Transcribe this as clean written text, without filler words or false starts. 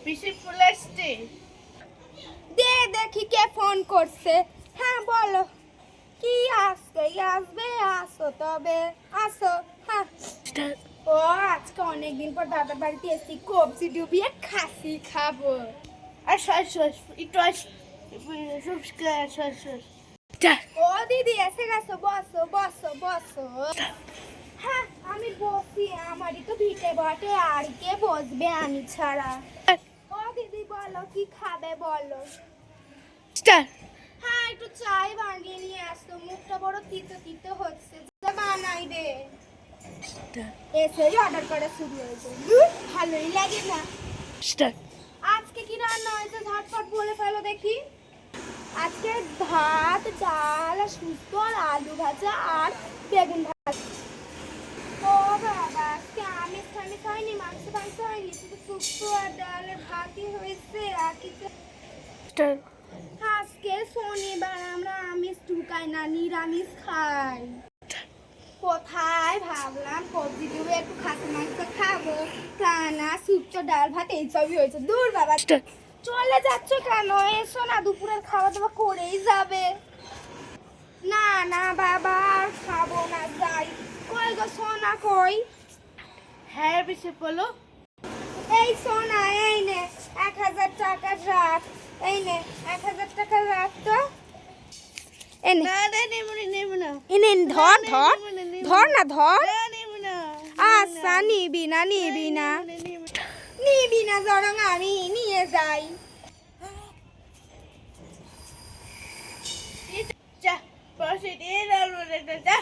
পিসি ফুলেসটি দে দেখি কে ফোন করছে। হ্যাঁ বলো, কি আজকে আসবে? আসো তবে আসো। হ্যাঁ ও আজকে অনেকদিন পর দাদার বাড়িতে এসি, কবজি ডুবিয়ে খাসি খাবো। আর একটু ও দিদি এসে গেছো, বসো বসো বসো। হ্যাঁ আমি বসি, আমারই তো ভিটে বটে, আর কে বসবে আমি ছাড়া। ও দিদি বলো কি খাবে বলো। হ্যাঁ একটু চাই বানিয়ে নিয়ে আসতো, মুখটা বড় তিতো তিতো হচ্ছে, যা বানাই রে। এসেই অর্ডার করা শুরু হয়েছে, ভালোই লাগে না। আজকে কি রান্না হয়েছে ঝটপট বলে ফেলো দেখি। আজকে ভাত ডাল শুক্তো আর আলু ভাজা আর বেগুন ভাজা। ও বাবা আজকে আমিষ টামিষ হয়নি, মাংস টাংস হয়নি, শুধু শুক্তো আর ডাল আর ভাতই হয়েছে। আর কিছু আজকে শনিবার, আমরা আমিষ ঢুকাই না, নিরামিষ খাই। কোথায় ভাবলাম কবজি ডুবে একটু খাসি মাংস খাবো, তা না শুক্তো ডাল ভাত এইসবই হয়েছে। দূর বাবা, চলে যাচ্ছ কেন? এসো না, দুপুরের খাওয়া দাওয়া করেই যাবে। না না বাবা আর খাবো না, যাই। কই গো সোনা কই? হ্যাঁ পিসি বলো। এই সোনা এই নে 1000 টাকা রাখ, এই নে 1000 টাকা রাখ তো। এনে না না নেব না এনে ধর ধর ধর না ধর। নেব না আচ্ছা নিবি না নিবি না বরং আমি নিয়ে যাই। যা বসে দিয়ে দাও যা